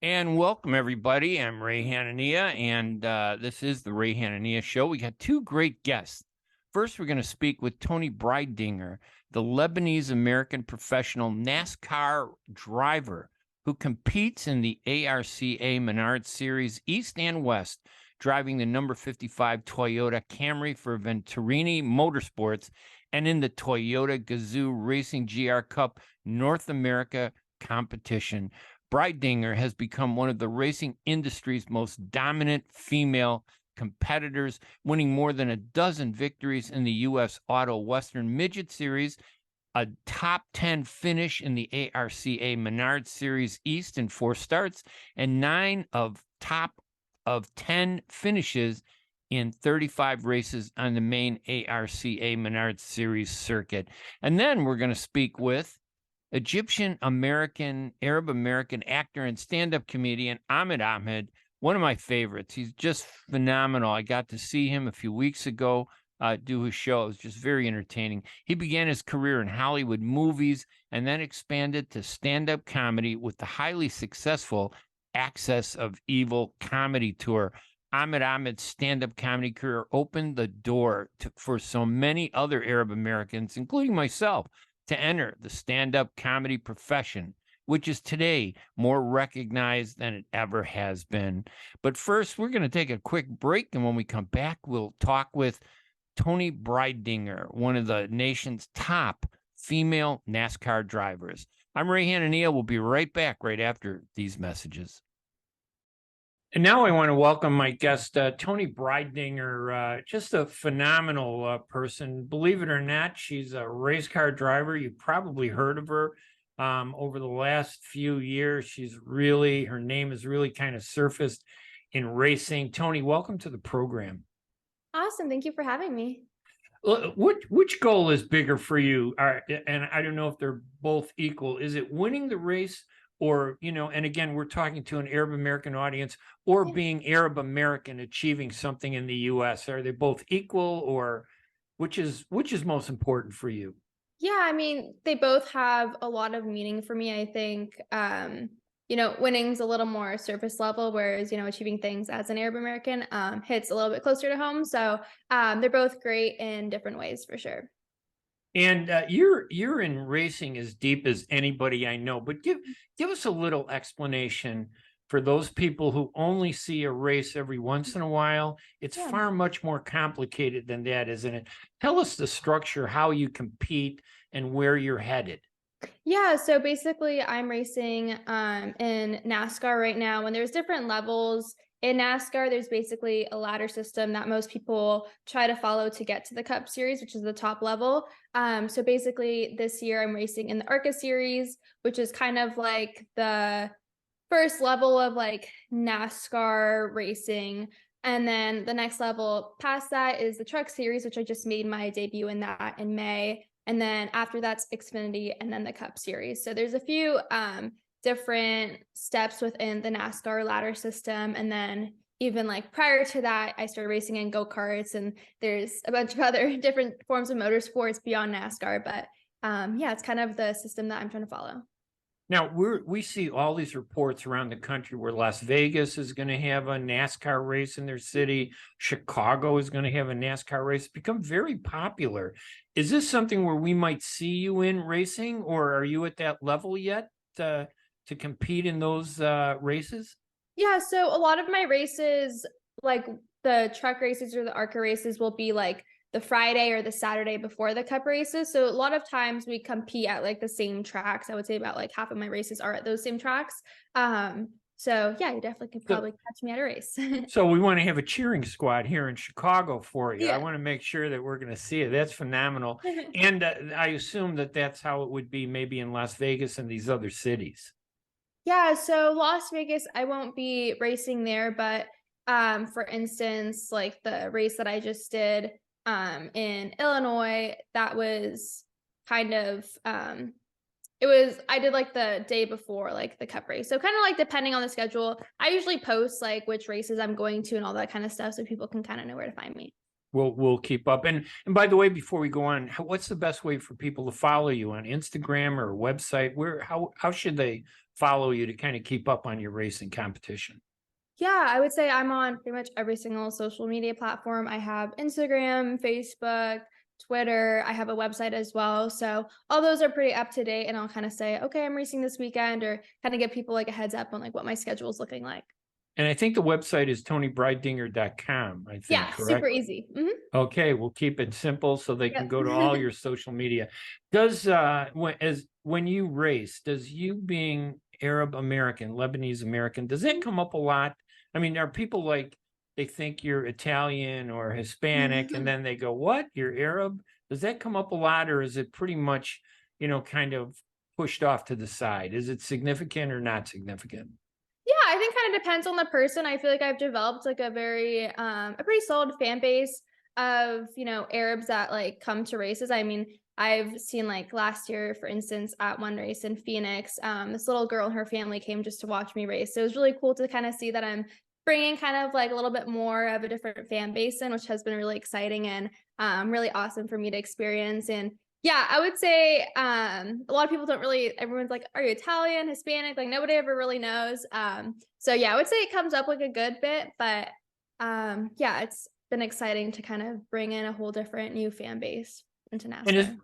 And welcome, everybody. I'm Ray Hanania, and this is the Ray Hanania Show. We got two great guests. First, we're going to speak with Toni Breidinger, the Lebanese American professional NASCAR driver who competes in the ARCA Menards Series East and West, driving the number 55 Toyota Camry for Venturini Motorsports and in the Toyota Gazoo Racing GR Cup North America competition. Breidinger has become one of the racing industry's most dominant female competitors, winning more than a dozen victories in the U.S. Auto Western Midget Series, a top 10 finish in the ARCA Menards Series East in 4 starts, and 9 of top of 10 finishes in 35 races on the main ARCA Menards Series circuit. And then we're going to speak with Egyptian-American, Arab-American actor and stand-up comedian Ahmed Ahmed, one of my favorites. He's just phenomenal. I got to see him a few weeks ago do his show. It was just very entertaining. He began his career in Hollywood movies and then expanded to stand-up comedy with the highly successful Axis of Evil comedy tour. Ahmed Ahmed's stand-up comedy career opened the door for so many other Arab Americans, including myself, to enter the stand-up comedy profession, which is today more recognized than it ever has been. But first, we're going to take a quick break, and when we come back, we'll talk with Toni Breidinger, one of the nation's top female NASCAR drivers. I'm Ray Hanania. We'll be right back right after these messages. And now I want to welcome my guest, Toni Breidinger, just a phenomenal person. Believe it or not, she's a race car driver. You've probably heard of her over the last few years. Her name has really kind of surfaced in racing. Toni, welcome to the program. Awesome. Thank you for having me. Which goal is bigger for you? And I don't know if they're both equal. Is it winning the race? Or, and again, we're talking to an Arab American audience, or being Arab American, achieving something in the U.S. Are they both equal, or which is most important for you? Yeah, I mean, they both have a lot of meaning for me. I think, winning's a little more surface level, whereas, achieving things as an Arab American hits a little bit closer to home. So they're both great in different ways, for sure. And you're in racing as deep as anybody I know, but give us a little explanation for those people who only see a race every once in a while. It's far much more complicated than that, isn't it? Tell us the structure, how you compete, and where you're headed. Yeah, so basically I'm racing in NASCAR right now, and there's different levels. In NASCAR, there's basically a ladder system that most people try to follow to get to the Cup Series, which is the top level. So basically this year I'm racing in the ARCA Series, which is kind of like the first level of like NASCAR racing. And then the next level past that is the Truck Series, which I just made my debut in that in May. And then after that's Xfinity and then the Cup Series. So there's a few different steps within the NASCAR ladder system. And then even like prior to that, I started racing in go-karts, and there's a bunch of other different forms of motorsports beyond NASCAR. But it's kind of the system that I'm trying to follow. Now, we see all these reports around the country where Las Vegas is going to have a NASCAR race in their city. Chicago is going to have a NASCAR race. It's become very popular. Is this something where we might see you in racing, or are you at that level yet to compete in those races? Yeah, so a lot of my races, like the truck races or the ARCA races, will be like the Friday or the Saturday before the Cup races. So a lot of times we compete at like the same tracks. I would say about like half of my races are at those same tracks. So yeah, you definitely can probably catch me at a race. So we want to have a cheering squad here in Chicago for you. Yeah. I want to make sure that we're going to see it. That's phenomenal. And I assume that that's how it would be maybe in Las Vegas and these other cities. Yeah, so Las Vegas, I won't be racing there, but for instance, like the race that I just did in Illinois, that was kind of I did like the day before like the Cup race. So kind of like depending on the schedule, I usually post like which races I'm going to and all that kind of stuff so people can kind of know where to find me. We'll keep up. And by the way, before we go on, what's the best way for people to follow you on Instagram or website? How should they follow you to kind of keep up on your racing competition? Yeah, I would say I'm on pretty much every single social media platform. I have Instagram, Facebook, Twitter. I have a website as well. So all those are pretty up to date. And I'll kind of say, okay, I'm racing this weekend, or kind of give people like a heads up on like what my schedule is looking like. And I think the website is ToniBreidinger.com, I think, Yeah, correct? super easy. Okay, we'll keep it simple so they can Yep. go to all your social media. Does when you race, does you being Arab American, Lebanese American, does that come up a lot? I mean, are people like they think you're Italian or Hispanic, and then they go, "What? You're Arab?" Does that come up a lot, or is it pretty much, kind of pushed off to the side? Is it significant or not significant? Yeah, I think kind of depends on the person. I feel like I've developed like a pretty solid fan base of, Arabs that like come to races. I mean, I've seen like last year, for instance, at one race in Phoenix, this little girl and her family came just to watch me race. So it was really cool to kind of see that I'm bringing kind of like a little bit more of a different fan base in, which has been really exciting and really awesome for me to experience. And yeah, I would say a lot of people don't really, everyone's like, are you Italian, Hispanic? Like nobody ever really knows. So yeah, I would say it comes up like a good bit, but yeah, it's been exciting to kind of bring in a whole different new fan base into And NASCAR.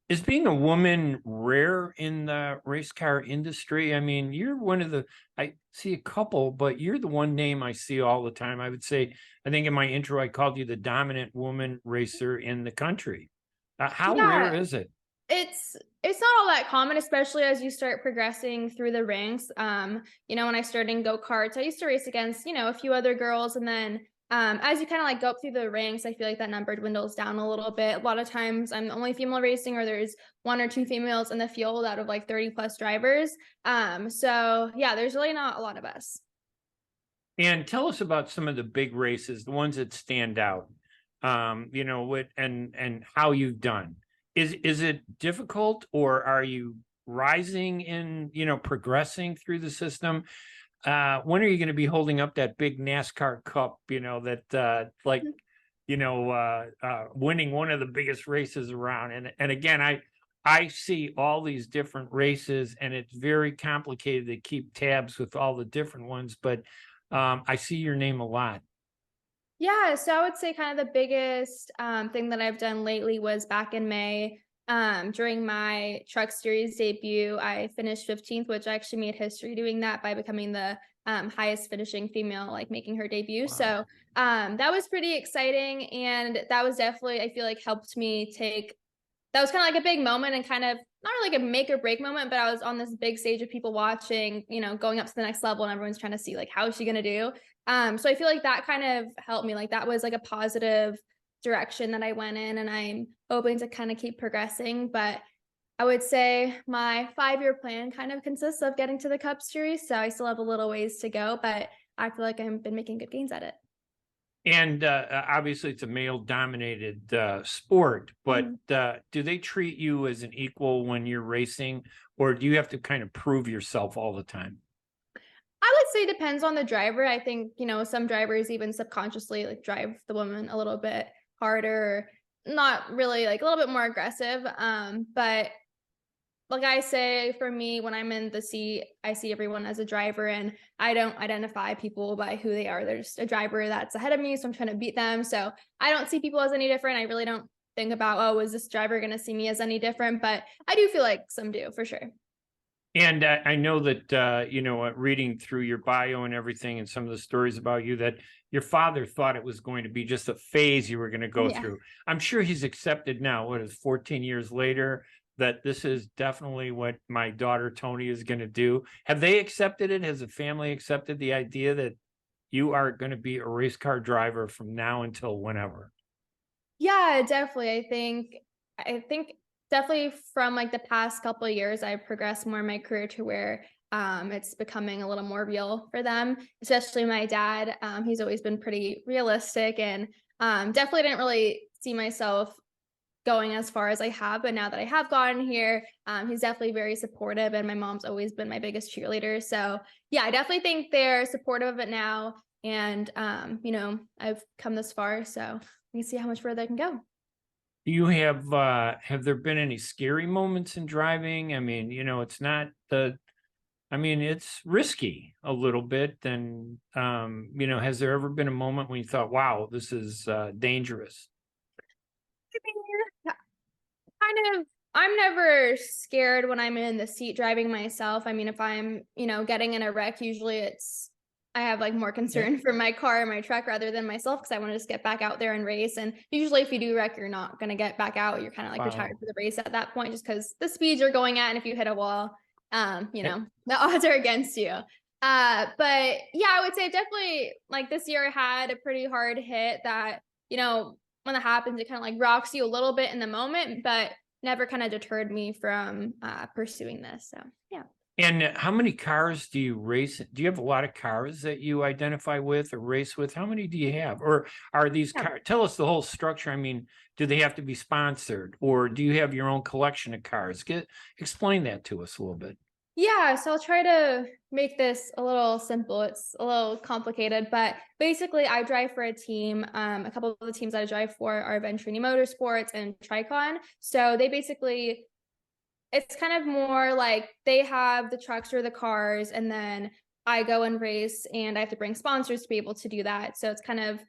is being a woman rare in the race car industry? I mean, you're one of I see a couple, but you're the one name I see all the time. I would say, I think in my intro, I called you the dominant woman racer in the country. How rare Yeah, is it? it's not all that common, especially as you start progressing through the ranks. When I started in go-karts, I used to race against, a few other girls. And then as you kind of like go up through the ranks, I feel like that number dwindles down a little bit. A lot of times I'm the only female racing, or there's one or two females in the field out of like 30 plus drivers. So yeah, there's really not a lot of us. And tell us about some of the big races, the ones that stand out. What and how you've done. Is it difficult, or are you rising in, progressing through the system? When are you going to be holding up that big NASCAR Cup? Winning one of the biggest races around. And again, I see all these different races, and it's very complicated to keep tabs with all the different ones. But I see your name a lot. Yeah, so I would say kind of the biggest thing that I've done lately was back in May. During my truck series debut, I finished 15th, which I actually made history doing that by becoming the highest finishing female, like making her debut. Wow. So that was pretty exciting. And that was definitely, I feel like, helped me that was kind of like a big moment, and kind of not really like a make or break moment, but I was on this big stage of people watching, going up to the next level, and everyone's trying to see like, how is she going to do? So I feel like that kind of helped me. Like that was like a positive direction that I went in, and I'm hoping to kind of keep progressing. But I would say my 5-year plan kind of consists of getting to the Cup Series. So I still have a little ways to go, but I feel like I've been making good gains at it. And obviously, it's a male-dominated sport, but do they treat you as an equal when you're racing, or do you have to kind of prove yourself all the time? I would say it depends on the driver. I think, some drivers even subconsciously like drive the woman a little bit harder, not really like a little bit more aggressive. But like I say, for me, when I'm in the seat, I see everyone as a driver, and I don't identify people by who they are. They're just a driver that's ahead of me, so I'm trying to beat them. So I don't see people as any different. I really don't think about, oh, is this driver going to see me as any different? But I do feel like some do, for sure. And I know that, reading through your bio and everything and some of the stories about you, that your father thought it was going to be just a phase you were going to go through. I'm sure he's accepted now, what is 14 years later, that this is definitely what my daughter Toni is going to do. Have they accepted it? Has the family accepted the idea that you are going to be a race car driver from now until whenever? Yeah, definitely. I think definitely from like the past couple of years, I've progressed more in my career to where it's becoming a little more real for them, especially my dad. He's always been pretty realistic, and definitely didn't really see myself going as far as I have. But now that I have gotten here, he's definitely very supportive, and my mom's always been my biggest cheerleader. So yeah, I definitely think they're supportive of it now. And I've come this far, so we can see how much further I can go. Do you have there been any scary moments in driving? I mean, it's not I mean, it's risky a little bit. And, has there ever been a moment when you thought, wow, this is dangerous? I mean, kind of, I'm never scared when I'm in the seat driving myself. I mean, if I'm, getting in a wreck, usually I have like more concern for my car or my truck rather than myself because I want to just get back out there and race. And usually, if you do wreck, you're not going to get back out. You're kind of like retired for the race at that point, just because the speeds you're going at, and if you hit a wall, the odds are against you. But yeah, I would say definitely like this year I had a pretty hard hit that, when that happens, it kind of like rocks you a little bit in the moment, but never kind of deterred me from pursuing this. So yeah. And how many cars do you race? Do you have a lot of cars that you identify with or race with? How many do you have? Or are these cars? Tell us the whole structure. I mean, do they have to be sponsored, or do you have your own collection of cars? Explain that to us a little bit. Yeah, so I'll try to make this a little simple. It's a little complicated, but basically I drive for a team. A couple of the teams that I drive for are Venturini Motorsports and Tricon. So it's kind of more like they have the trucks or the cars, and then I go and race, and I have to bring sponsors to be able to do that. So it's kind of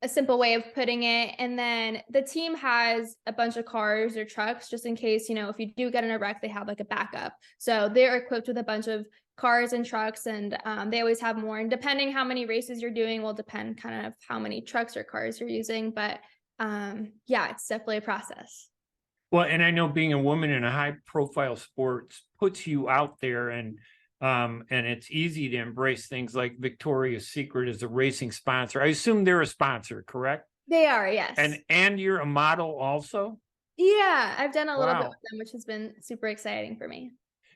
a simple way of putting it. And then the team has a bunch of cars or trucks just in case, if you do get in a wreck, they have like a backup. So they're equipped with a bunch of cars and trucks, and they always have more. And depending how many races you're doing will depend kind of how many trucks or cars you're using. But yeah, it's definitely a process. Well, and I know being a woman in a high profile sports puts you out there, and it's easy to embrace things like Victoria's Secret as a racing sponsor. I assume they're a sponsor, correct? They are, yes. And you're a model also? Yeah, I've done a little bit with them, which has been super exciting for me.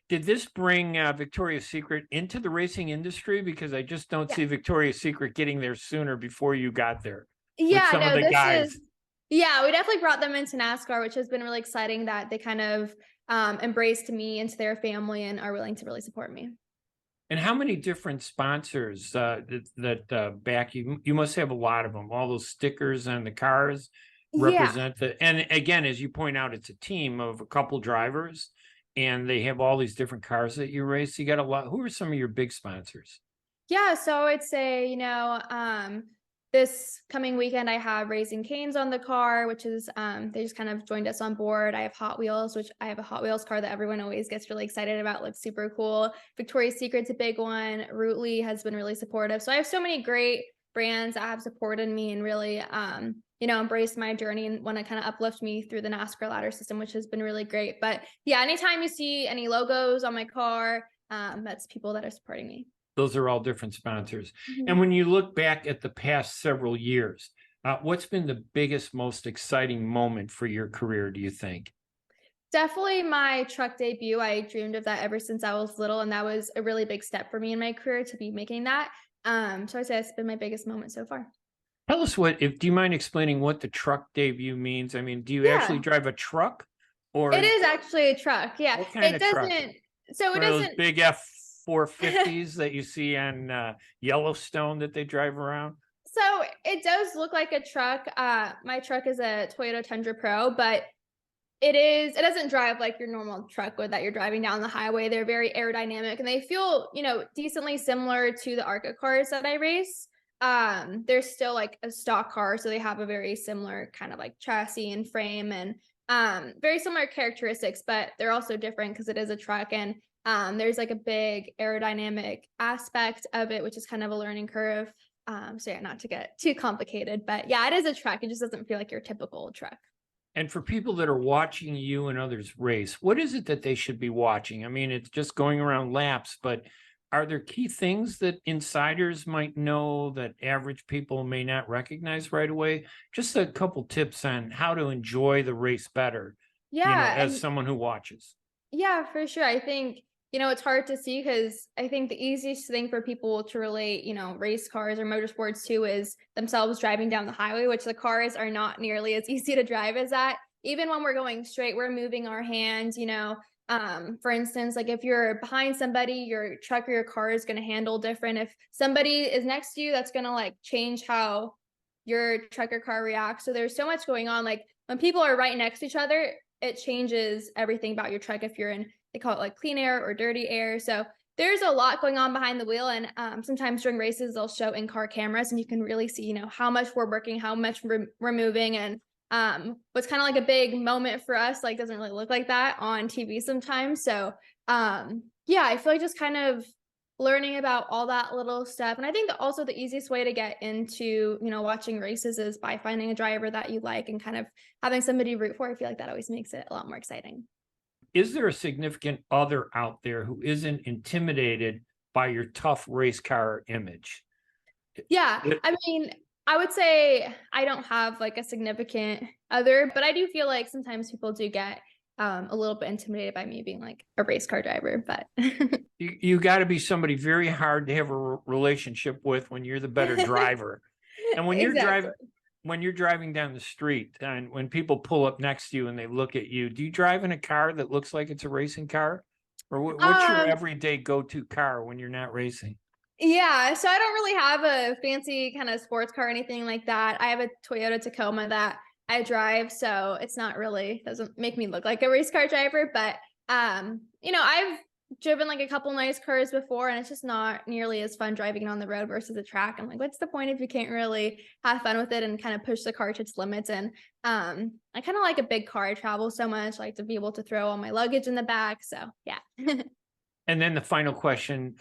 Did this bring Victoria's Secret into the racing industry? Because I just don't see Victoria's Secret getting there sooner before you got there. Yeah, no, this guys. Yeah, we definitely brought them into NASCAR, which has been really exciting that they kind of embraced me into their family and are willing to really support me. And how many different sponsors that back you? You must have a lot of them. All those stickers on the cars represent and again, as you point out, it's a team of a couple drivers, and they have all these different cars that you race. You got a lot. Who are some of your big sponsors? Yeah, so I'd say, this coming weekend, I have Raising Cane's on the car, which is, they just kind of joined us on board. I have Hot Wheels, which I have a Hot Wheels car that everyone always gets really excited about. Looks super cool. Victoria's Secret's a big one. Rootly has been really supportive. So I have so many great brands that have supported me and really, embraced my journey and want to kind of uplift me through the NASCAR ladder system, which has been really great. But yeah, anytime you see any logos on my car, that's people that are supporting me. Those are all different sponsors. Mm-hmm. And when you look back at the past several years, what's been the biggest, most exciting moment for your career, do you think? Definitely my truck debut. I dreamed of that ever since I was little, and that was a really big step for me in my career to be making that. So I'd say it's been my biggest moment so far. Tell us do you mind explaining what the truck debut means? I mean, do you actually drive a truck? Or it is actually a truck. Yeah. What kind of truck? So it doesn't. Big F450s that you see on Yellowstone that they drive around? So it does look like a truck. My truck is a Toyota Tundra Pro, but it doesn't drive like your normal truck that you're driving down the highway. They're very aerodynamic, and they feel, decently similar to the ARCA cars that I race. They're still like a stock car, so they have a very similar kind of like chassis and frame and very similar characteristics, but they're also different because it is a truck, and there's like a big aerodynamic aspect of it, which is kind of a learning curve. So yeah, not to get too complicated, but yeah, it is a truck. It just doesn't feel like your typical truck. And for people that are watching you and others race, what is it that they should be watching? I mean, it's just going around laps, but are there key things that insiders might know that average people may not recognize right away? Just a couple tips on how to enjoy the race better, as someone who watches. Yeah, for sure. I think, it's hard to see because I think the easiest thing for people to relate, race cars or motorsports to is themselves driving down the highway, which the cars are not nearly as easy to drive as that. Even when we're going straight, we're moving our hands, for instance, like if you're behind somebody, your truck or your car is going to handle different. If somebody is next to you, that's going to like change how your truck or car reacts. So there's so much going on. Like when people are right next to each other, it changes everything about your truck. If you're in, they call it like clean air or dirty air. So there's a lot going on behind the wheel, and sometimes during races they'll show in-car cameras, and you can really see, how much we're working, how much we're moving, and what's kind of like a big moment for us, like, doesn't really look like that on TV sometimes. So yeah, I feel like just kind of learning about all that little stuff. And I think that also the easiest way to get into, watching races is by finding a driver that you like and kind of having somebody to root for. I feel like that always makes it a lot more exciting. Is there a significant other out there who isn't intimidated by your tough race car image? Yeah, I mean, I would say I don't have like a significant other, but I do feel like sometimes people do get a little bit intimidated by me being like a race car driver. But you got to be somebody very hard to have a relationship with when you're the better driver. And when you're driving down the street, and when people pull up next to you and they look at you, do you drive in a car that looks like it's a racing car? Or what's your everyday go-to car when you're not racing? Yeah, so I don't really have a fancy kind of sports car or anything like that. I have a Toyota Tacoma that I drive, so it's not really, doesn't make me look like a race car driver. But I've driven like a couple nice cars before, and it's just not nearly as fun driving it on the road versus a track. I'm like, what's the point if you can't really have fun with it and kind of push the car to its limits? And I kind of like a big car. I travel so much, I like to be able to throw all my luggage in the back. So yeah. And then the final question,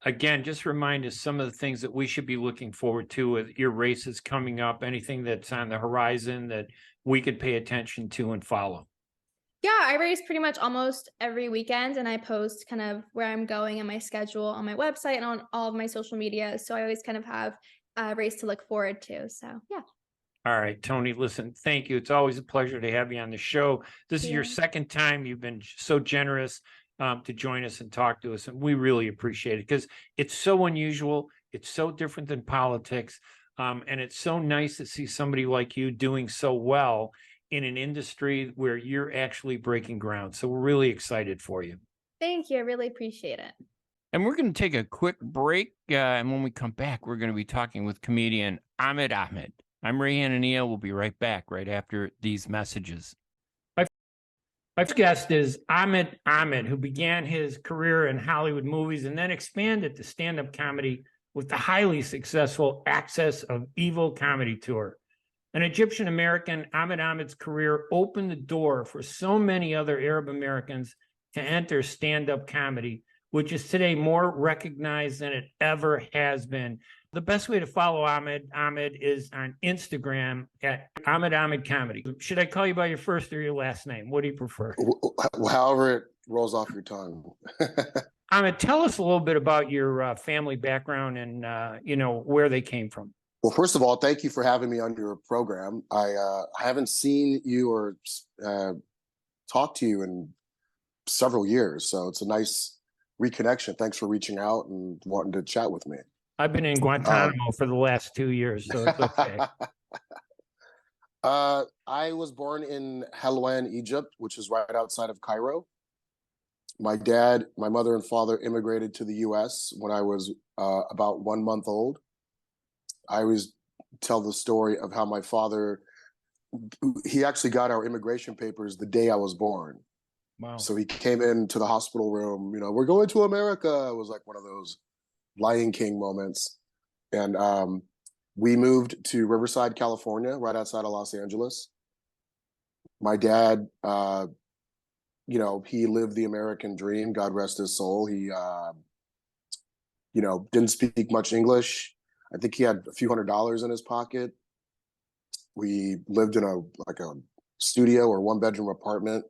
again, just remind us some of the things that we should be looking forward to with your races coming up, anything that's on the horizon that we could pay attention to and follow. Yeah, I race pretty much almost every weekend, and I post kind of where I'm going and my schedule on my website and on all of my social media. So I always kind of have a race to look forward to. So yeah. All right, Toni, listen, thank you. It's always a pleasure to have you on the show. This is your second time. You've been so generous to join us and talk to us, and we really appreciate it because it's so unusual. It's so different than politics, and it's so nice to see somebody like you doing so well in an industry where you're actually breaking ground. So we're really excited for you. Thank you. I really appreciate it. And we're going to take a quick break, and when we come back, we're going to be talking with comedian Ahmed Ahmed. I'm Ray Hanania. We'll be right back right after these messages. My first guest is Ahmed Ahmed, who began his career in Hollywood movies and then expanded to stand-up comedy with the highly successful Access of Evil comedy tour. An Egyptian American, Ahmed Ahmed's career opened the door for so many other Arab Americans to enter stand-up comedy, which is today more recognized than it ever has been. The best way to follow Ahmed Ahmed is on Instagram at Ahmed Ahmed Comedy. Should I call you by your first or your last name? What do you prefer? However it rolls off your tongue. Ahmed, tell us a little bit about your family background and where they came from. Well, first of all, thank you for having me on your program. I haven't seen you or talked to you in several years, so it's a nice reconnection. Thanks for reaching out and wanting to chat with me. I've been in Guantanamo for the last 2 years, so it's okay. I was born in Helwan, Egypt, which is right outside of Cairo. My dad, my mother and father immigrated to the US when I was about 1 month old. I always tell the story of how my father, he actually got our immigration papers the day I was born. Wow. So he came into the hospital room, we're going to America. It was like one of those Lion King moments. And we moved to Riverside, California, right outside of Los Angeles. My dad, he lived the American dream, God rest his soul. He, didn't speak much English. I think he had a few $100s in his pocket. We lived in a studio or 1-bedroom apartment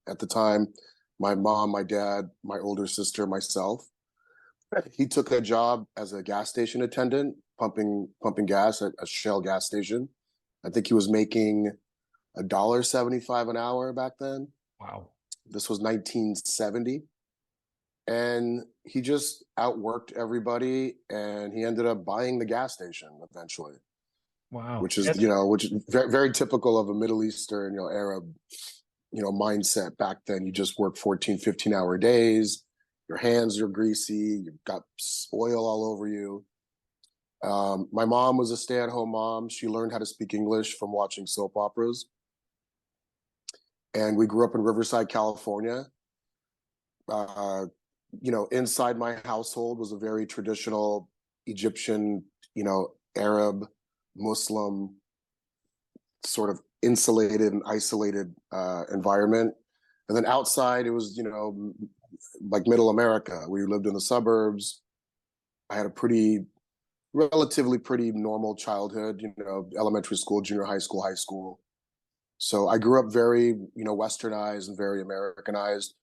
at the time. My mom, my dad, my older sister, myself. He took a job as a gas station attendant, pumping gas at a Shell gas station. I think he was making $1.75 an hour back then. Wow. This was 1970. And he just outworked everybody, and he ended up buying the gas station eventually. Wow. Which is, which is very, very typical of a Middle Eastern, Arab, mindset back then. You just work 14, 15-hour days. Your hands are greasy. You've got oil all over you. My mom was a stay-at-home mom. She learned how to speak English from watching soap operas. And we grew up in Riverside, California. inside my household was a very traditional Egyptian, Arab, Muslim, sort of insulated and isolated environment. And then outside, it was, like middle America. We lived in the suburbs. I had a relatively pretty normal childhood, elementary school, junior high school. So I grew up very, westernized and very Americanized.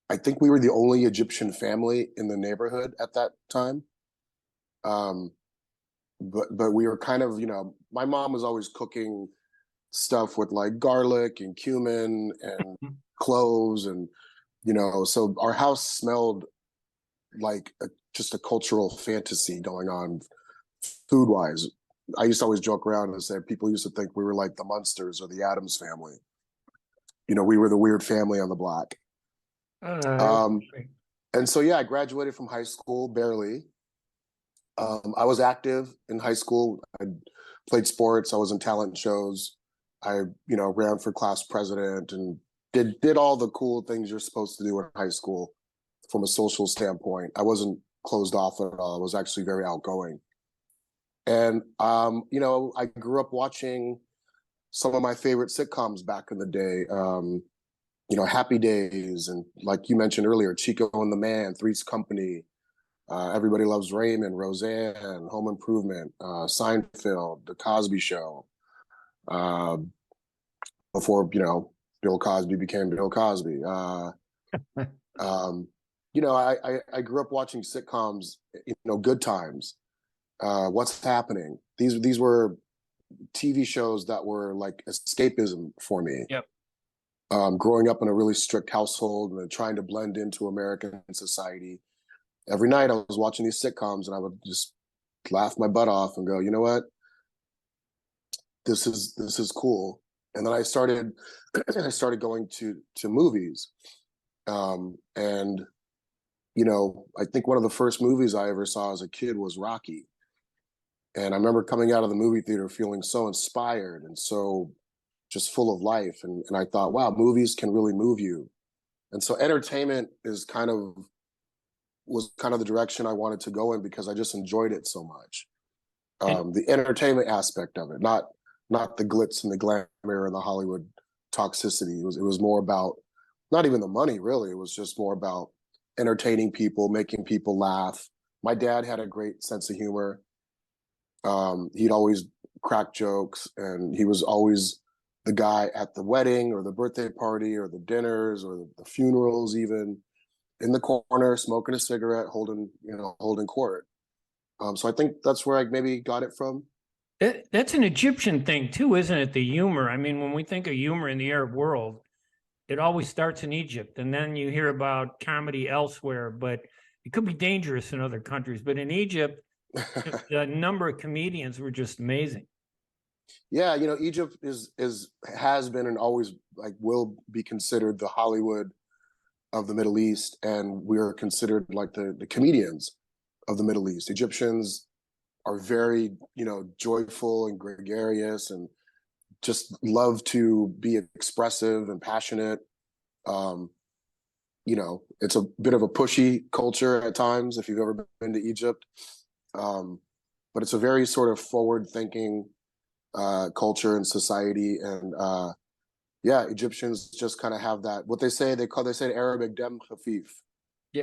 I think we were the only Egyptian family in the neighborhood at that time. But we were kind of, my mom was always cooking stuff with like garlic and cumin and cloves, and so our house smelled like just a cultural fantasy going on food wise. I used to always joke around and say people used to think we were like the Munsters or the Addams Family. We were the weird family on the block. And so I graduated from high school barely. I was active in high school. I played sports. I was in talent shows. I ran for class president and did all the cool things you're supposed to do in high school from a social standpoint. I wasn't closed off at all. I was actually very outgoing. And I grew up watching some of my favorite sitcoms back in the day. Happy Days, and like you mentioned earlier, Chico and the Man, Three's Company, Everybody Loves Raymond, Roseanne, Home Improvement, Seinfeld, The Cosby Show. Before Bill Cosby became Bill Cosby. I grew up watching sitcoms. Good Times. What's Happening? These were TV shows that were like escapism for me. Yep. Growing up in a really strict household and then trying to blend into American society. Every night I was watching these sitcoms and I would just laugh my butt off and go, you know what? This is cool. And then I started going to movies. And I think one of the first movies I ever saw as a kid was Rocky. And I remember coming out of the movie theater feeling so inspired and so just full of life. And I thought, wow, movies can really move you. And so entertainment was kind of the direction I wanted to go in because I just enjoyed it so much. The entertainment aspect of it, not the glitz and the glamour and the Hollywood toxicity. It was more about not even the money, really. It was just more about entertaining people, making people laugh. My dad had a great sense of humor. He'd always crack jokes, and he was always the guy at the wedding or the birthday party or the dinners or the funerals, even in the corner, smoking a cigarette, holding court. So I think that's where I maybe got it from. That's an Egyptian thing too, isn't it? The humor. I mean, when we think of humor in the Arab world, it always starts in Egypt, and then you hear about comedy elsewhere, but it could be dangerous in other countries. But in Egypt, the number of comedians were just amazing. Yeah, Egypt has been and always will be considered the Hollywood of the Middle East, and we're considered like the comedians of the Middle East. Egyptians are very, joyful and gregarious and just love to be expressive and passionate. It's a bit of a pushy culture at times if you've ever been to Egypt. But it's a very sort of forward-thinking culture and society. And Egyptians just kind of have that, what they say in Arabic, dem khafif,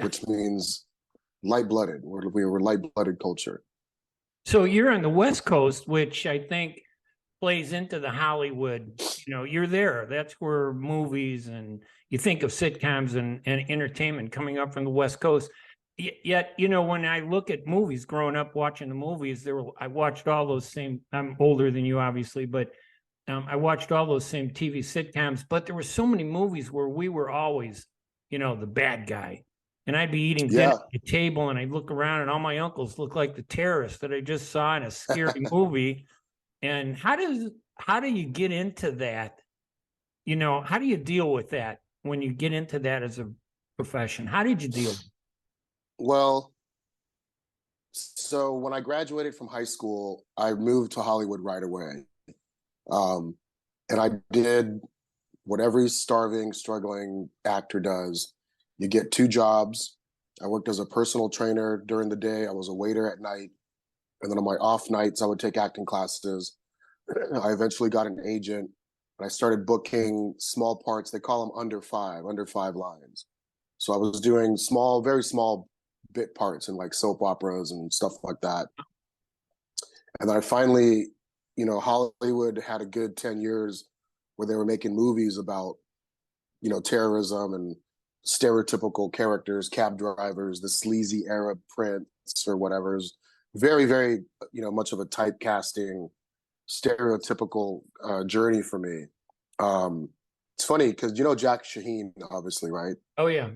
which means light-blooded. We were light-blooded culture. So you're on the West Coast, which I think plays into the Hollywood. You're there. That's where movies and you think of sitcoms and entertainment coming up from the West Coast. Yet, when I look at movies, growing up watching the movies, I watched all those same. I'm older than you, obviously, but I watched all those same TV sitcoms. But there were so many movies where we were always, the bad guy. And I'd be eating dinner at the table, and I'd look around, and all my uncles look like the terrorists that I just saw in a scary movie. And how do you get into that? How do you deal with that when you get into that as a profession? How did you deal with it? Well, so when I graduated from high school, I moved to Hollywood right away. And I did what every starving, struggling actor does. You get 2 jobs, I worked as a personal trainer during the day. I was a waiter at night. And then on my off nights, I would take acting classes. I eventually got an agent, and I started booking small parts. They call them under five lines. So I was doing small, very small bit parts in like soap operas and stuff like that. And then I finally, you know, Hollywood had a good 10 years where they were making movies about, you know, terrorism and stereotypical characters, cab drivers, the sleazy Arab prince or whatever. Is very, very, you know, much of a typecasting, stereotypical journey for me. It's funny because you know Jack Shaheen, obviously, right? Oh yeah.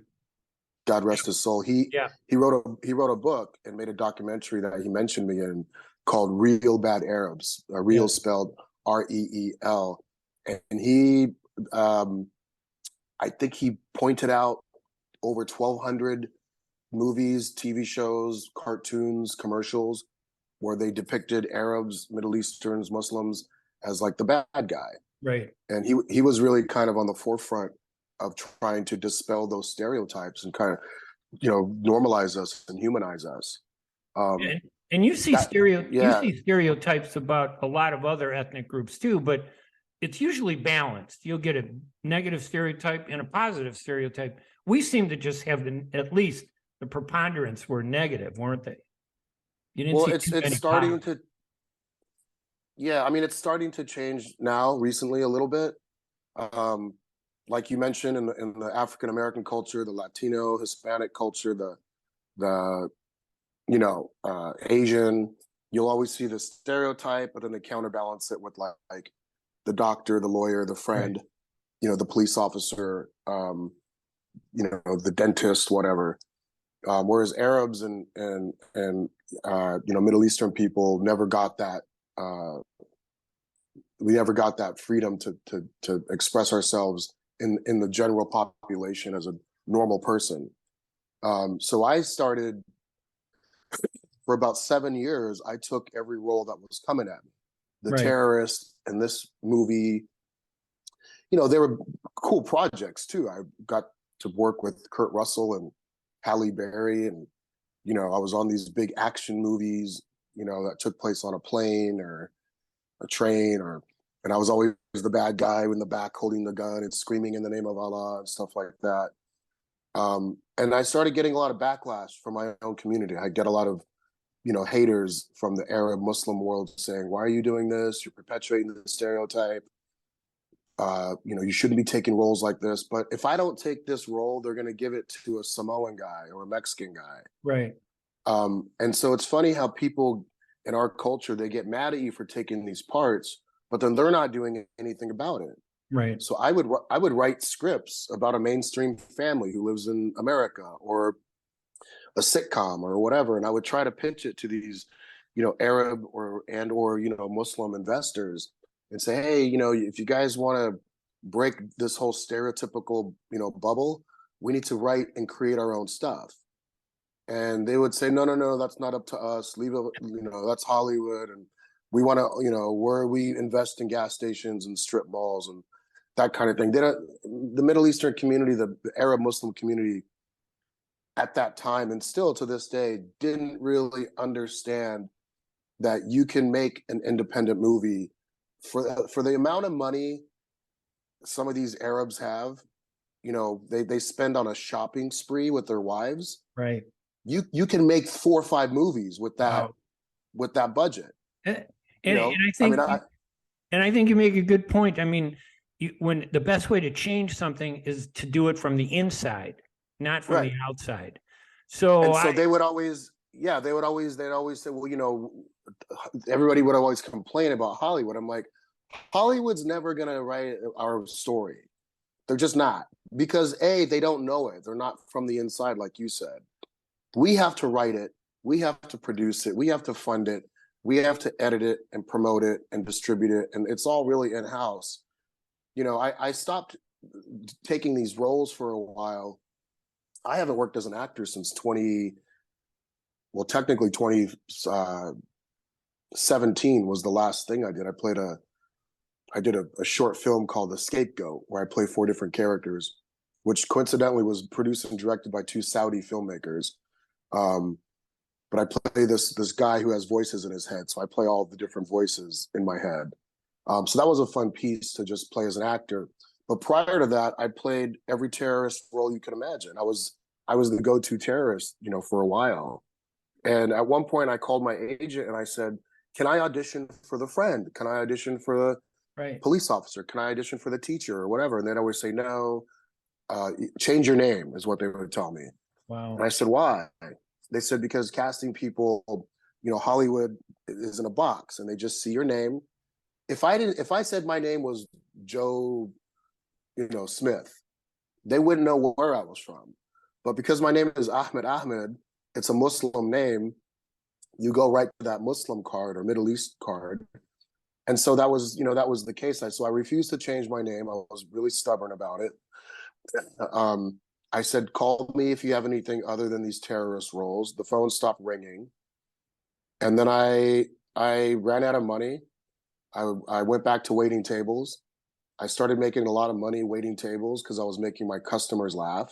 God rest his soul. He wrote a book and made a documentary that he mentioned me in called Real Bad Arabs. Real spelled REEL, and he, I think he pointed out over 1,200 movies, TV shows, cartoons, commercials where they depicted Arabs, Middle Easterns, Muslims as like the bad guy. Right. And he was really kind of on the forefront of trying to dispel those stereotypes and kind of, you know, normalize us and humanize us. And you see you see stereotypes about a lot of other ethnic groups too, but it's usually balanced. You'll get a negative stereotype and a positive stereotype. We seem to just have at least the preponderance were negative, weren't they? You didn't see it's starting to. Yeah, I mean, it's starting to change now recently a little bit. Like you mentioned in the African American culture, the Latino, Hispanic culture, the you know, Asian, you'll always see the stereotype, but then they counterbalance it with like the doctor, the lawyer, the friend, right, you know, the police officer, you know, the dentist, whatever. Whereas Arabs and you know, Middle Eastern people never got that. We never got that freedom to express ourselves in the general population as a normal person. So I started, for about 7 years, I took every role that was coming at me. The right, terrorist in this movie, you know, they were cool projects too. I got to work with Kurt Russell and Halle Berry, and, you know, I was on these big action movies, you know, that took place on a plane or a train, and I was always the bad guy in the back holding the gun and screaming in the name of Allah and stuff like that. And I started getting a lot of backlash from my own community. I get a lot of, you know, haters from the Arab Muslim world saying, why are you doing this? You're perpetuating the stereotype. You know, you shouldn't be taking roles like this. But if I don't take this role, they're going to give it to a Samoan guy or a Mexican guy. Right. And so it's funny how people in our culture, they get mad at you for taking these parts, but then they're not doing anything about it. Right. So I would write scripts about a mainstream family who lives in America, or a sitcom or whatever, and I would try to pitch it to these, you know, Arab or you know, Muslim investors and say, hey, you know, if you guys want to break this whole stereotypical, you know, bubble, we need to write and create our own stuff. And they would say, no, that's not up to us. Leave it, you know, that's Hollywood, and we want to, you know, where we invest in gas stations and strip malls and that kind of thing. They don't, the Middle Eastern community, the Arab Muslim community at that time, and still to this day, didn't really understand that you can make an independent movie for the amount of money some of these Arabs have. You know, they spend on a shopping spree with their wives. Right. You can make 4 or 5 movies with that. Wow. With that budget. And I think you make a good point. I mean, when the best way to change something is to do it from the inside, not from the outside. So they would always, they'd always say, well, you know, everybody would always complain about Hollywood. I'm like, Hollywood's never gonna write our story. They're just not, because they don't know it. They're not from the inside, like you said. We have to write it. We have to produce it. We have to fund it. We have to edit it and promote it and distribute it. And it's all really in-house. You know, I stopped taking these roles for a while. I haven't worked as an actor since 2017 was the last thing I did. I did a short film called The Scapegoat, where I play 4 different characters, which coincidentally was produced and directed by 2 Saudi filmmakers. But I play this guy who has voices in his head, so I play all the different voices in my head. So that was a fun piece to just play as an actor. But prior to that, I played every terrorist role you can imagine. I was the go-to terrorist, for a while. And at one point, I called my agent and I said, "Can I audition for the friend? Can I audition for the police officer? Can I audition for the teacher or whatever?" And they'd always say, "No, change your name," is what they would tell me. Wow. And I said, "Why?" They said, "Because casting people, Hollywood is in a box and they just see your name. If I said my name was Joe, Smith, they wouldn't know where I was from. But because my name is Ahmed Ahmed, it's a Muslim name, you go right to that Muslim card or Middle East card." And so that was the case. So I refused to change my name. I was really stubborn about it. I said, "Call me if you have anything other than these terrorist roles." The phone stopped ringing. And then I ran out of money. I went back to waiting tables. I started making a lot of money waiting tables because I was making my customers laugh.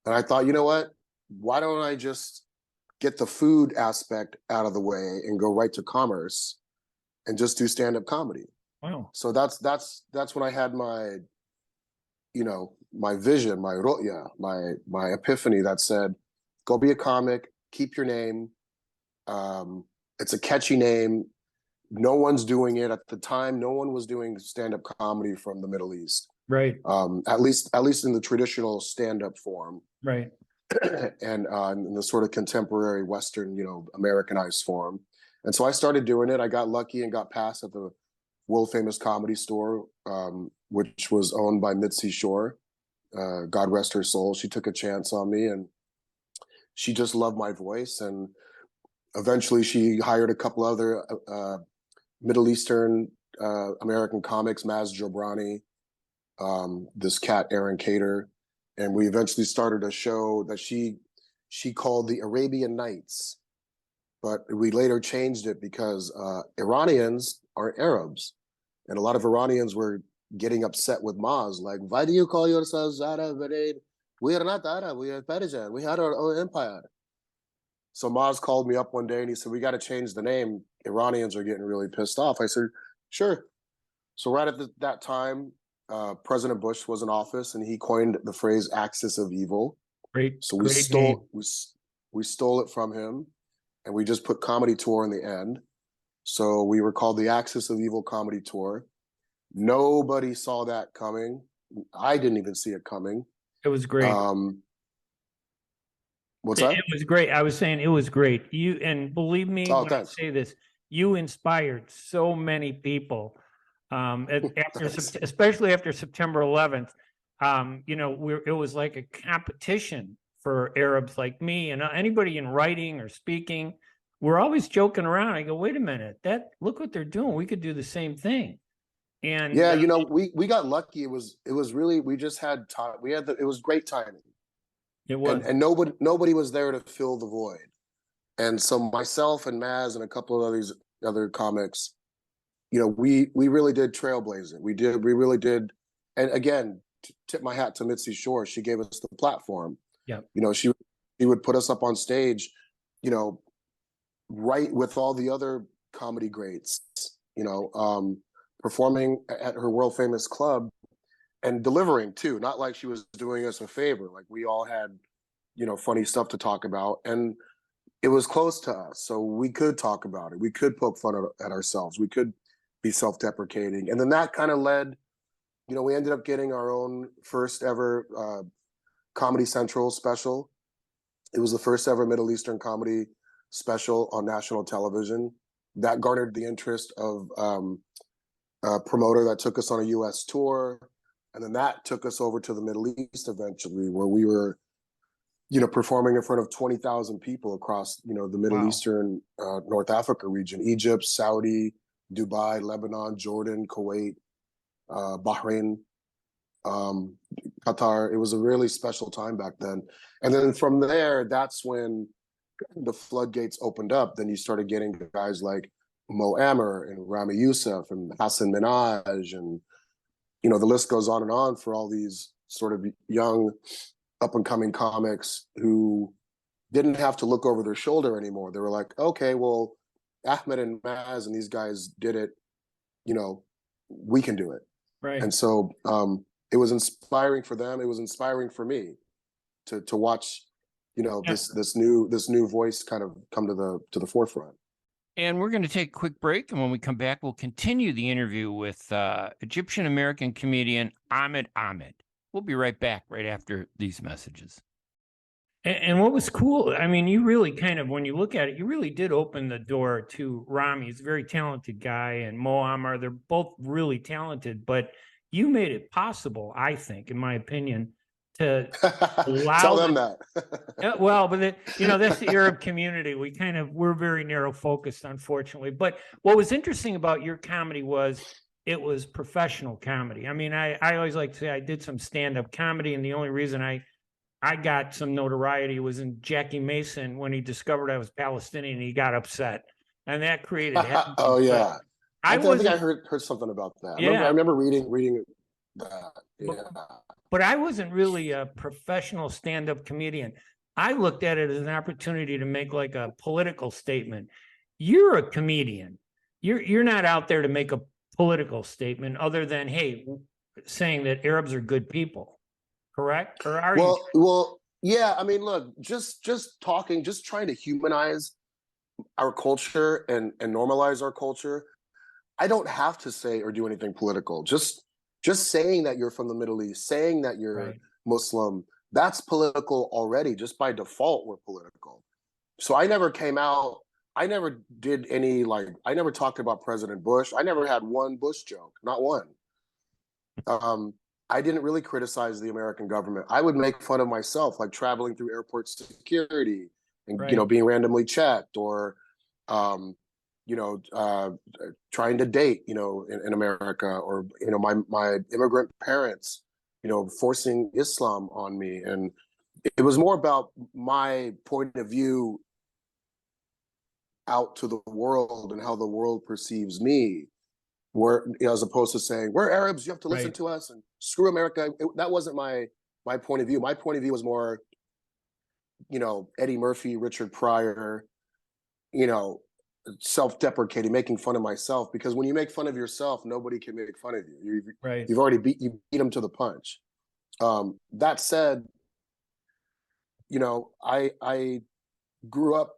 And I thought, you know what? Why don't I just get the food aspect out of the way and go right to commerce and just do stand-up comedy? Wow. So that's when I had my, my vision, my ru'ya, my epiphany that said, go be a comic, keep your name. It's a catchy name. No one's doing it at the time. No one was doing stand-up comedy from the Middle East. Right. At least in the traditional stand-up form. Right. And in the sort of contemporary Western, Americanized form. And so I started doing it. I got lucky and got passed at the world famous Comedy Store, which was owned by Mitzi Shore. God rest her soul. She took a chance on me and she just loved my voice. And eventually she hired a couple other Middle Eastern American comics, Maz Jobrani, this cat, Aaron Cater. And we eventually started a show that she called the Arabian Nights. But we later changed it because Iranians are Arabs. And a lot of Iranians were getting upset with Maz, like, "Why do you call yourselves Arab? We are not Arab, we are Persian. We had our own empire." So Maz called me up one day and he said, "We got to change the name. Iranians are getting really pissed off." I said, "Sure." So right at that time, President Bush was in office and he coined the phrase "axis of evil." Great. So we stole it from him and we just put Comedy Tour in the end. So we were called the Axis of Evil Comedy Tour. Nobody saw that coming. I didn't even see it coming. It was great. What's that? It was great. I was saying it was great. And believe me, when thanks. I say this, you inspired so many people. Especially after September 11th, it was like a competition for Arabs like me and anybody in writing or speaking. We're always joking around. I go, wait a minute, look what they're doing. We could do the same thing. And yeah, we got lucky. It was really, we just had time. It was great timing. It was, and nobody was there to fill the void. And so myself and Maz and a couple of these other comics, we really did trailblaze it. We really did. And again, tip my hat to Mitzi Shore. She gave us the platform. Yeah. She would put us up on stage, right with all the other comedy greats, performing at her world famous club and delivering too. Not like she was doing us a favor. Like we all had, funny stuff to talk about. And it was close to us. So we could talk about it. We could poke fun at ourselves. We could be self-deprecating. And then that kind of led, we ended up getting our own first ever Comedy Central special. It was the first ever Middle Eastern comedy special on national television. That garnered the interest of a promoter that took us on a US tour. And then that took us over to the Middle East eventually, where we were, performing in front of 20,000 people across, the Middle Eastern, North Africa region, Egypt, Saudi, Dubai, Lebanon, Jordan, Kuwait, Bahrain, Qatar. It was a really special time back then. And then from there, that's when the floodgates opened up. Then you started getting guys like Mo Amer and Rami Youssef and Hassan Minhaj, and the list goes on and on for all these sort of young up and coming comics who didn't have to look over their shoulder anymore. They were like, okay, well, Ahmed and Maz and these guys did it, you know, we can do it. Right. And so it was inspiring for them. It was inspiring for me to watch, you know, this new voice kind of come to the forefront. And we're going to take a quick break, and when we come back, we'll continue the interview with Egyptian American comedian Ahmed Ahmed. We'll be right back right after these messages. And what was cool, I mean, you really kind of, when you look at it, you really did open the door to Rami. He's a very talented guy, and Mo Ammar, they're both really talented, but you made it possible, I think, in my opinion, to allow Tell them that. well, but you know, that's the Arab community. We're very narrow focused, unfortunately. But what was interesting about your comedy was it was professional comedy. I mean, I always like to say I did some stand-up comedy, and the only reason I got some notoriety was in Jackie Mason when he discovered I was Palestinian, and he got upset, and that created. Oh yeah, I think I heard something about that. Yeah. I remember reading that. Yeah. But I wasn't really a professional stand-up comedian. I looked at it as an opportunity to make like a political statement. You're a comedian. You're not out there to make a political statement other than, hey, saying that Arabs are good people. Correct? Or are you? Well, yeah. I mean, look, just talking, just trying to humanize our culture and normalize our culture. I don't have to say or do anything political. Just saying that you're from the Middle East, saying that you're Muslim, that's political already. Just by default, we're political. So I never came out. I never did any I never talked about President Bush. I never had one Bush joke, not one. I didn't really criticize the American government. I would make fun of myself, like traveling through airport security and you know, being randomly checked, or you know, trying to date, you know, in America, or you know, my immigrant parents, you know, forcing Islam on me, and it was more about my point of view out to the world and how the world perceives me. Where, you know, as opposed to saying we're Arabs, you have to listen to us, and screw America. That wasn't my point of view. My point of view was more, you know, Eddie Murphy, Richard Pryor, you know, self-deprecating, making fun of myself. Because when you make fun of yourself, nobody can make fun of you. You've already beat them to the punch. That said, you know, I grew up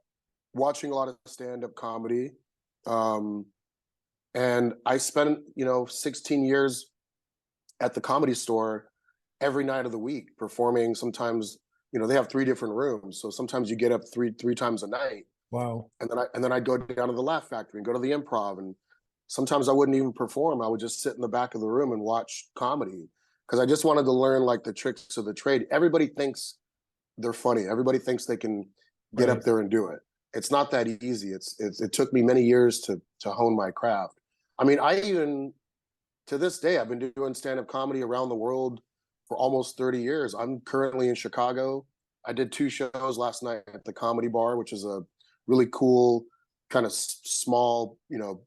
watching a lot of stand-up comedy. And I spent, you know, 16 years at the Comedy Store every night of the week performing. Sometimes, you know, they have 3 different rooms, so sometimes you get up three times a night. Wow. And then I'd go down to the Laugh Factory and go to the Improv, and sometimes I wouldn't even perform. I would just sit in the back of the room and watch comedy, because I just wanted to learn like the tricks of the trade. Everybody thinks they're funny. Everybody thinks they can get up there and do it. It's not that easy. It took me many years to hone my craft. I mean, I even, to this day, I've been doing stand-up comedy around the world for almost 30 years. I'm currently in Chicago. I did 2 shows last night at the Comedy Bar, which is a really cool, kind of small, you know,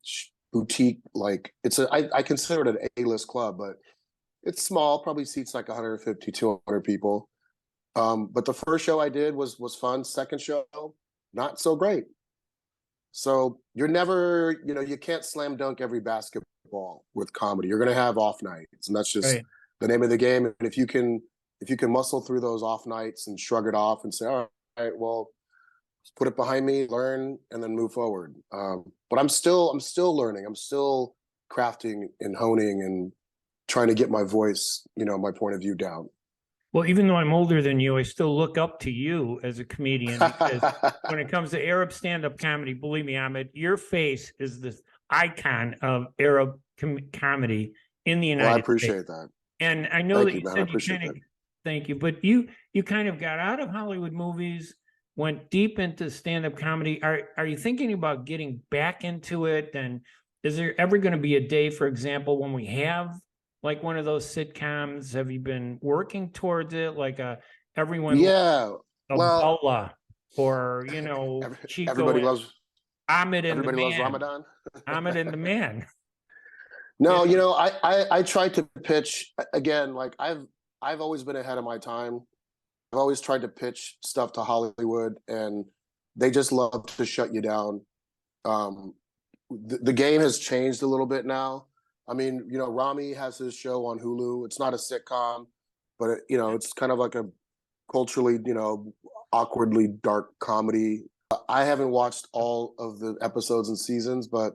boutique. Like, I consider it an A-list club, but it's small, probably seats like 150, 200 people. But the first show I did was fun. Second show, not so great. So you're never, you know, you can't slam dunk every basketball with comedy. You're going to have off nights, and that's just the name of the game. And if you can muscle through those off nights and shrug it off and say, all right, well, just put it behind me, learn, and then move forward. But I'm still learning. I'm still crafting and honing and trying to get my voice, you know, my point of view down. Well, even though I'm older than you, I still look up to you as a comedian, because when it comes to Arab stand-up comedy, believe me, Ahmed, your face is the icon of Arab comedy in the United States. Well, I appreciate that. And I know that you said you kind of, thank you, but you kind of got out of Hollywood movies, went deep into stand-up comedy. Are you thinking about getting back into it? And is there ever going to be a day, for example, when we have like one of those sitcoms? Have you been working towards it? Like everyone, Bola, or you know, Chico. Everybody loves Ahmed and everybody the loves Man. Ramadan. Ahmed and the Man. No, you know, I tried to pitch again. Like I've I've always been ahead of my time. I've always tried to pitch stuff to Hollywood, and they just love to shut you down. The game has changed a little bit now. I mean, you know, Rami has his show on Hulu. It's not a sitcom, but you know, it's kind of like a culturally, you know, awkwardly dark comedy. I haven't watched all of the episodes and seasons, but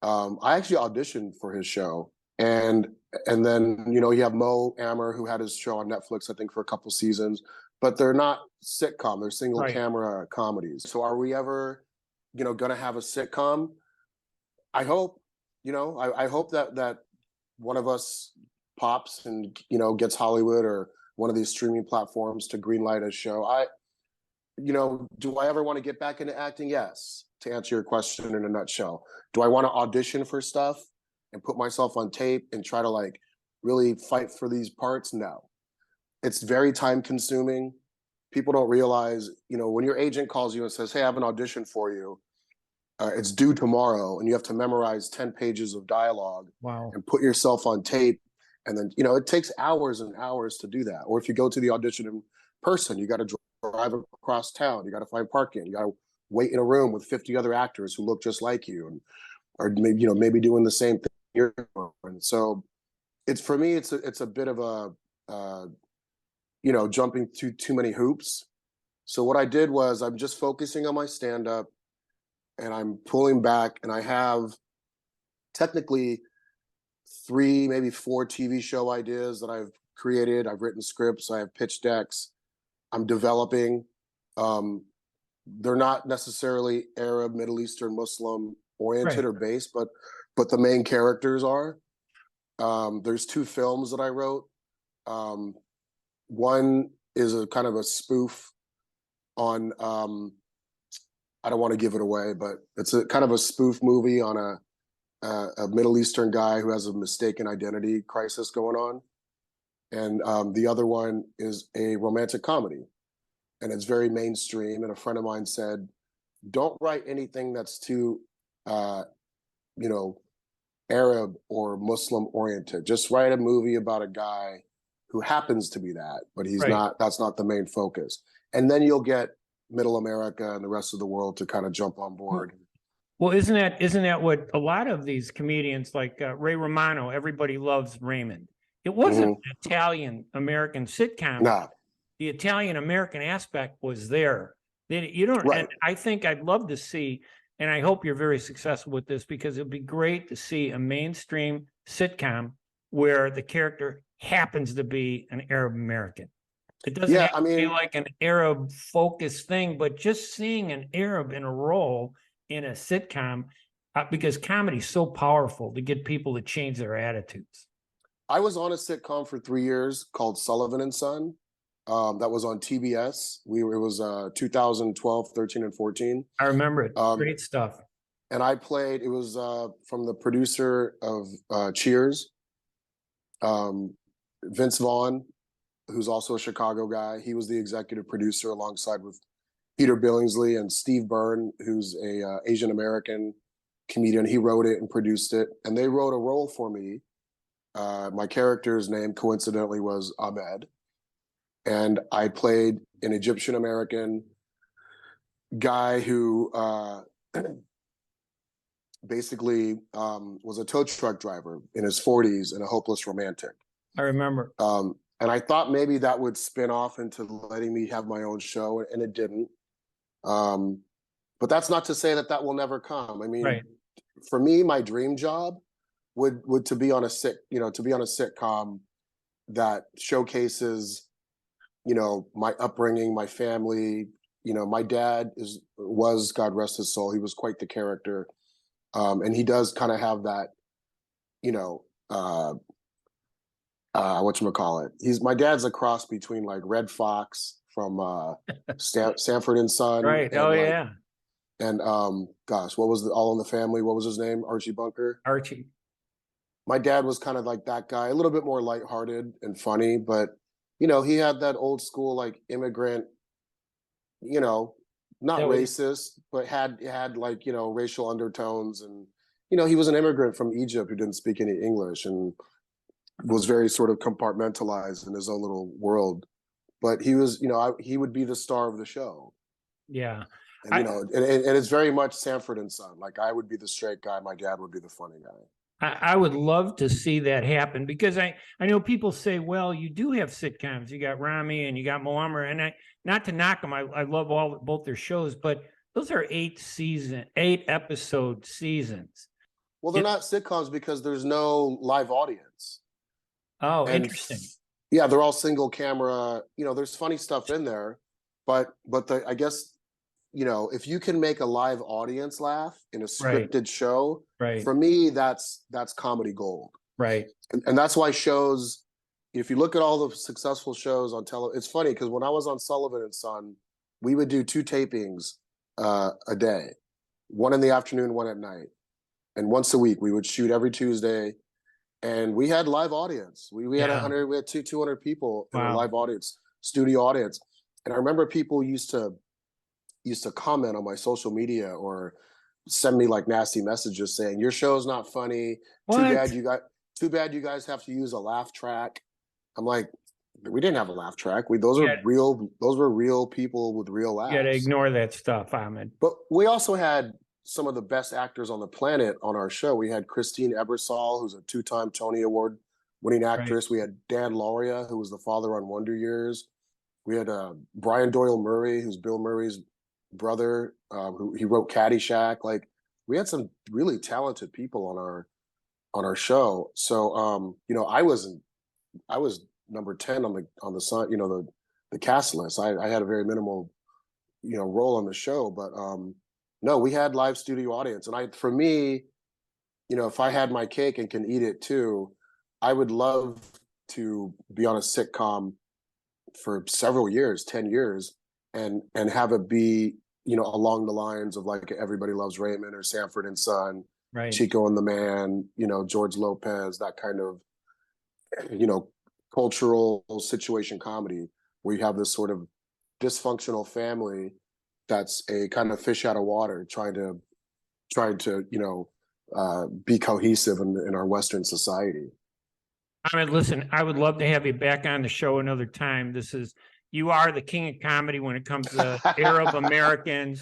I actually auditioned for his show. And then, you know, you have Mo Amer, who had his show on Netflix, I think, for a couple seasons, but they're not sitcom, they're single camera comedies. So are we ever, you know, gonna have a sitcom? I hope, you know, I hope that one of us pops and, you know, gets Hollywood or one of these streaming platforms to greenlight a show. You know, do I ever want to get back into acting? Yes, to answer your question in a nutshell. Do I want to audition for stuff and put myself on tape and try to like really fight for these parts? No. It's very time consuming. People don't realize, you know, when your agent calls you and says, hey, I have an audition for you, it's due tomorrow, and you have to memorize 10 pages of dialogue and put yourself on tape. And then, you know, it takes hours and hours to do that. Or if you go to the audition in person, you got to drive across town, you got to find parking, you got to wait in a room with 50 other actors who look just like you, and or maybe, you know, maybe doing the same thing you're doing. And so it's, for me, it's a bit of a you know, jumping through too many hoops. So what I did was I'm just focusing on my stand-up, and I'm pulling back, and I have technically 3, maybe 4 TV show ideas that I've created. I've written scripts, I have pitch decks, I'm developing. They're not necessarily Arab, Middle Eastern, Muslim oriented or based, but the main characters are. There's 2 films that I wrote. One is a kind of a spoof on, I don't want to give it away, but it's a kind of a spoof movie on a Middle Eastern guy who has a mistaken identity crisis going on. And the other one is a romantic comedy, and it's very mainstream. And a friend of mine said, don't write anything that's too, you know, Arab or Muslim oriented. Just write a movie about a guy who happens to be that, but he's not, that's not the main focus. And then you'll get middle America and the rest of the world to kind of jump on board. Well, isn't that what a lot of these comedians like Ray Romano, everybody loves Raymond. It wasn't an Italian-American sitcom. Nah. The Italian-American aspect was there. You don't, and I think I'd love to see, and I hope you're very successful with this, because it'd be great to see a mainstream sitcom where the character happens to be an Arab American. It doesn't have to be like an Arab focused thing, but just seeing an Arab in a role in a sitcom, because comedy is so powerful to get people to change their attitudes. I was on a sitcom for 3 years called Sullivan and Son. That was on TBS. It was 2012, 13, and 14. I remember it. Great stuff. And I played, it was from the producer of Cheers, Vince Vaughn, who's also a Chicago guy. He was the executive producer alongside with Peter Billingsley, and Steve Byrne, who's a Asian American comedian. He wrote it and produced it, and they wrote a role for me. My character's name coincidentally was Ahmed, and I played an Egyptian American guy who basically was a tow truck driver in his 40s and a hopeless romantic. I remember. And I thought maybe that would spin off into letting me have my own show, and it didn't. But that's not to say that that will never come. I mean, for me, my dream job would to be on a sitcom that showcases, you know, my upbringing, my family. You know, my dad was, God rest his soul, he was quite the character. And he does kind of have that, you know, whatchamacallit. My dad's a cross between like Red Fox from Sanford and Son. Right. And and gosh, what was All in the Family? What was his name? Archie Bunker. Archie. My dad was kind of like that guy, a little bit more lighthearted and funny, but you know, he had that old school like immigrant, you know, not racist, but had like, you know, racial undertones. And you know, he was an immigrant from Egypt who didn't speak any English, and was very sort of compartmentalized in his own little world. But he was, he would be the star of the show. Yeah. And, and it's very much Sanford and Son. Like, I would be the straight guy. My dad would be the funny guy. I would love to see that happen, because I know people say, well, you do have sitcoms. You got Rami and you got Muammar, and not to knock them. I love both their shows, but those are 8-episode seasons. Well, they're not sitcoms because there's no live audience. Oh, interesting. Yeah, they're all single camera. There's funny stuff in there, but I guess, if you can make a live audience laugh in a scripted show, for me, that's comedy gold. Right. And that's why shows, if you look at all the successful shows on television, it's funny because when I was on Sullivan and Son, we would do 2 tapings a day, one in the afternoon, one at night. And once a week, we would shoot every Tuesday, and we had live audience. We had 200 people in a live audience, studio audience. And I remember people used to comment on my social media or send me like nasty messages saying, your show's not funny. What? Too bad you guys have to use a laugh track. I'm like, we didn't have a laugh track. Those were real people with real laughs. You gotta ignore that stuff, Ahmed. But we also had some of the best actors on the planet on our show. We had Christine Ebersol, who's a 2-time Tony Award winning actress. We had Dan Lauria, who was the father on Wonder Years. We had Brian Doyle Murray, who's Bill Murray's brother, who he wrote Caddyshack. Like, we had some really talented people on our show. So I was number 10 on the Sun, the cast list. I had a very minimal role on the show, but no, we had live studio audience. And for me, if I had my cake and can eat it too, I would love to be on a sitcom for several years, 10 years, and have it be, along the lines of like Everybody Loves Raymond or Sanford and Son, Chico and the Man, George Lopez, that kind of, cultural situation comedy where you have this sort of dysfunctional family that's a kind of fish out of water, trying to be cohesive in our Western society. I mean, listen, I would love to have you back on the show another time. You are the king of comedy when it comes to Arab Americans.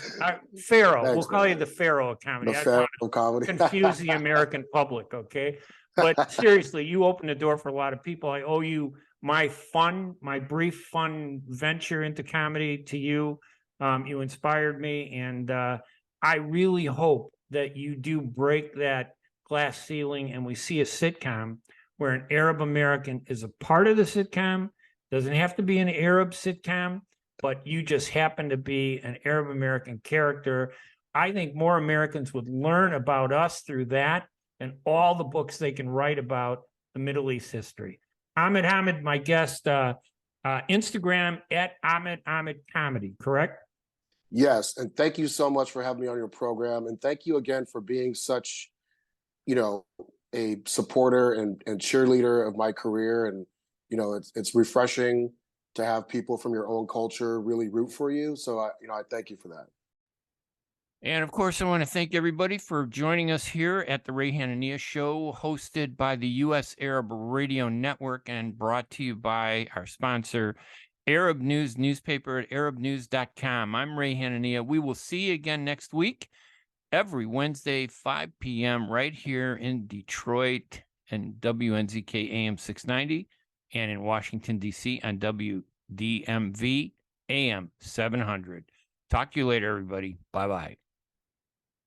Pharaoh, Thanks, we'll call you the Pharaoh of comedy. The Pharaoh of comedy. Confuse the American public, okay? But seriously, you opened the door for a lot of people. I owe you my brief fun venture into comedy to you. You inspired me, and I really hope that you do break that glass ceiling and we see a sitcom where an Arab American is a part of the sitcom. Doesn't have to be an Arab sitcom, but you just happen to be an Arab American character. I think more Americans would learn about us through that and all the books they can write about the Middle East history. Ahmed Ahmed, my guest, Instagram at Ahmed Ahmed Comedy, correct? Yes, and thank you so much for having me on your program, and thank you again for being such, a supporter and cheerleader of my career. And it's refreshing to have people from your own culture really root for you. So I thank you for that. And of course, I want to thank everybody for joining us here at the Ray Hanania Show, hosted by the U.S. Arab Radio Network and brought to you by our sponsor, Arab News newspaper at arabnews.com. I'm Ray Hanania. We will see you again next week, every Wednesday, 5 p.m. right here in Detroit and WNZK AM 690 and in Washington, D.C. on WDMV AM 700. Talk to you later, everybody. Bye-bye.